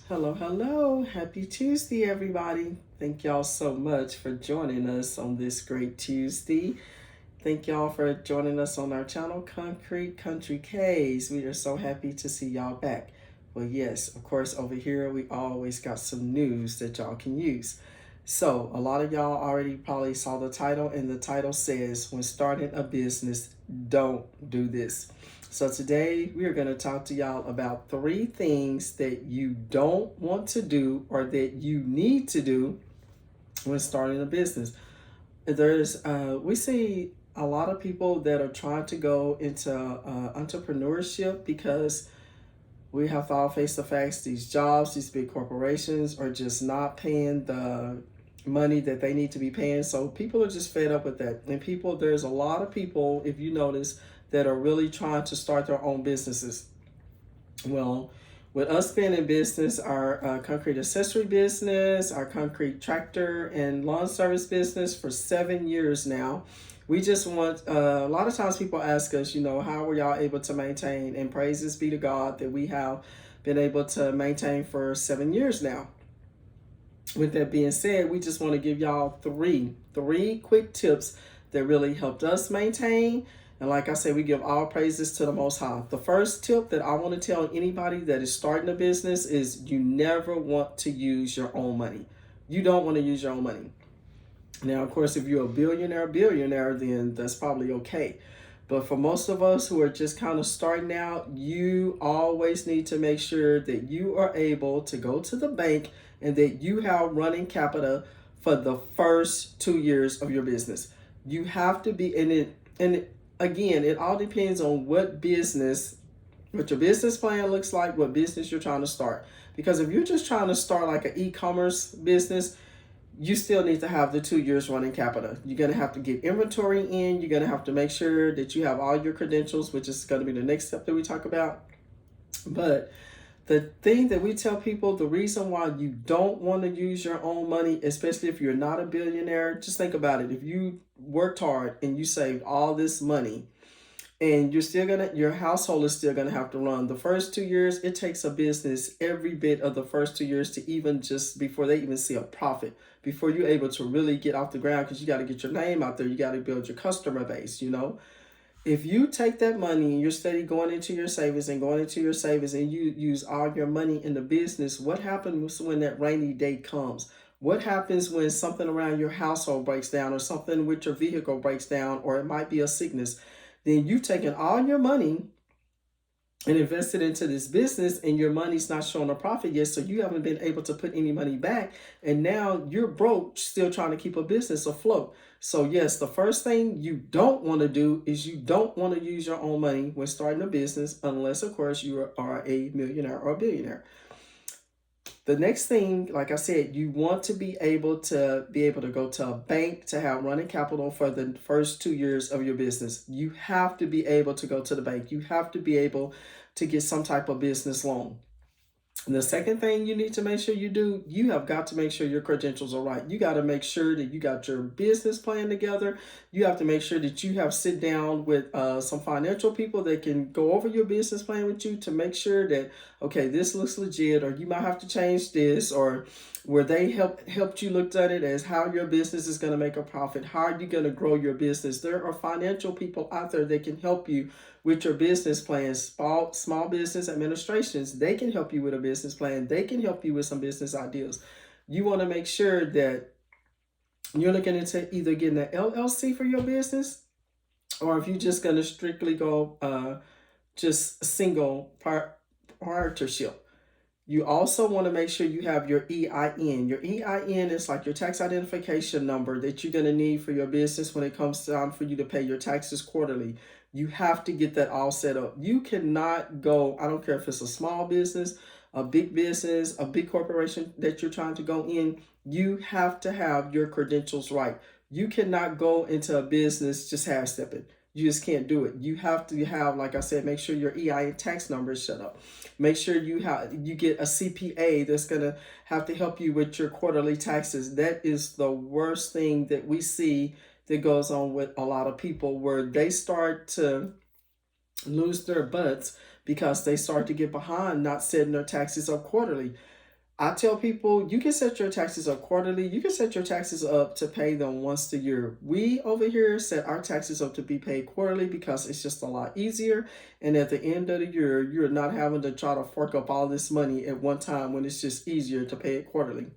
Hello, hello. Happy Tuesday, everybody. Thank y'all so much for joining us on this great Tuesday. Thank y'all for joining us on our channel, Concrete Country K's. We are so happy to see y'all back. Well, yes, of course, over here we always got some news that y'all can use. So, a lot of y'all already probably saw the title, and the title says, When starting a business, don't do this. So, today we are going to talk to y'all about three things that you don't want to do or that you need to do when starting a business. We see a lot of people that are trying to go into entrepreneurship because we have to all face the facts. These jobs, these big corporations are just not paying the money that they need to be paying. So people are just fed up with that. And there's a lot of people, if you notice, that are really trying to start their own businesses. Well, with us being in business, our concrete accessory business, our concrete tractor and lawn service business for 7 years now, we just want, a lot of times people ask us, how were y'all able to maintain? And praises be to God that we have been able to maintain for 7 years now. With that being said, we just want to give y'all three quick tips that really helped us maintain. And like I said, we give all praises to the Most High. The first tip that I want to tell anybody that is starting a business is you never want to use your own money. You don't want to use your own money. Now, of course, if you're a billionaire, then that's probably okay. But for most of us who are just kind of starting out, you always need to make sure that you are able to go to the bank and that you have running capital for the first 2 years of your business. You have to be in it. And again, it all depends on what your business plan looks like, what business you're trying to start. Because if you're just trying to start like an e-commerce business, you still need to have the 2 years running capital. You're going to have to get inventory in. You're going to have to make sure that you have all your credentials, which is going to be the next step that we talk about. But the thing that we tell people, the reason why you don't want to use your own money, especially if you're not a billionaire, just think about it. If you worked hard and you saved all this money, and your household is still gonna have to run the first 2 years. It takes a business every bit of the first 2 years to even just before they even see a profit, before you're able to really get off the ground, because you got to get your name out there. You got to build your customer base. If you take that money and you're steady going into your savings and going into your savings, and you use all your money in the business, what happens when that rainy day comes? What happens when something around your household breaks down, or something with your vehicle breaks down, or it might be a sickness? Then you've taken all your money and invested into this business, and your money's not showing a profit yet, so you haven't been able to put any money back, and now you're broke still trying to keep a business afloat. So yes, the first thing you don't want to do is you don't want to use your own money when starting a business, unless of course you are a millionaire or a billionaire. The next thing, like I said, you want to be able to go to a bank to have running capital for the first 2 years of your business. You have to be able to go to the bank. You have to be able to get some type of business loan. And the second thing you need to make sure you do, you have got to make sure your credentials are right. You got to make sure that you got your business plan together. You have to make sure that you have sit down with some financial people that can go over your business plan with you to make sure that, okay, this looks legit, or you might have to change this, or where they helped you looked at it as how your business is going to make a profit. How are you going to grow your business? There are financial people out there that can help you with your business plans. Small business administrations, they can help you with a business plan. They can help you with some business ideas. You want to make sure that you're looking into either getting an LLC for your business, or if you're just going to strictly go just single proprietorship. You also want to make sure you have your EIN. Your EIN is like your tax identification number that you're going to need for your business when it comes time for you to pay your taxes quarterly. You have to get that all set up. You cannot go, I don't care if it's a small business, a big corporation that you're trying to go in, you have to have your credentials right. You cannot go into a business just half stepping. You just can't do it. You have to have, like I said, make sure your EIN tax number is set up. Make sure you get a CPA that's gonna have to help you with your quarterly taxes. That is the worst thing that we see that goes on with a lot of people, where they start to lose their butts because they start to get behind not setting their taxes up quarterly. I tell people you can set your taxes up quarterly. You can set your taxes up to pay them once a year. We over here set our taxes up to be paid quarterly because it's just a lot easier. And at the end of the year, you're not having to try to fork up all this money at one time when it's just easier to pay it quarterly.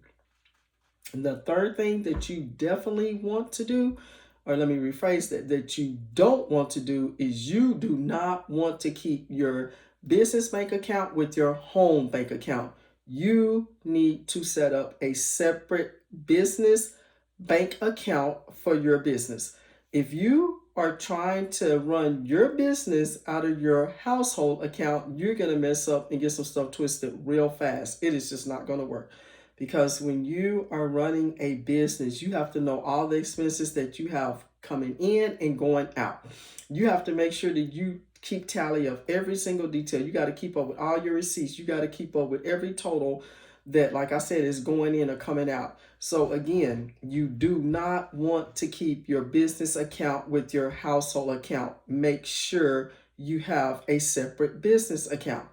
And the third thing that you definitely want to do, or let me rephrase that you don't want to do is you do not want to keep your business bank account with your home bank account. You need to set up a separate business bank account for your business. If you are trying to run your business out of your household account, you're going to mess up and get some stuff twisted real fast. It is just not going to work. Because when you are running a business, you have to know all the expenses that you have coming in and going out. You have to make sure that you keep tally of every single detail. You got to keep up with all your receipts. You got to keep up with every total that, like I said, is going in or coming out. So again, you do not want to keep your business account with your household account. Make sure you have a separate business account.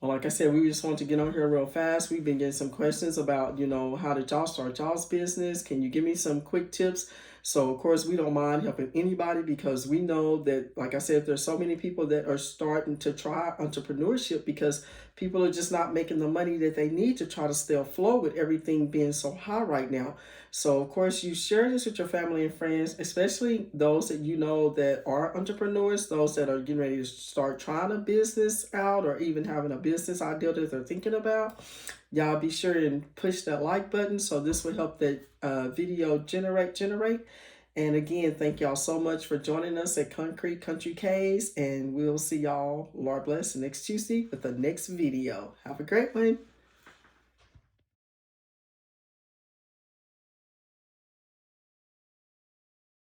Well, like I said, we just want to get on here real fast. We've been getting some questions about, how did y'all start y'all's business? Can you give me some quick tips? So, of course, we don't mind helping anybody because we know that, like I said, there's so many people that are starting to try entrepreneurship because people are just not making the money that they need to try to stay afloat with everything being so high right now. So, of course, you share this with your family and friends, especially those that you know that are entrepreneurs, those that are getting ready to start trying a business out or even having a business idea that they're thinking about. Y'all be sure and push that like button so this will help that video generate. And again, thank y'all so much for joining us at Concrete Country K's, and we'll see y'all, Lord bless, next Tuesday with the next video. Have a great one.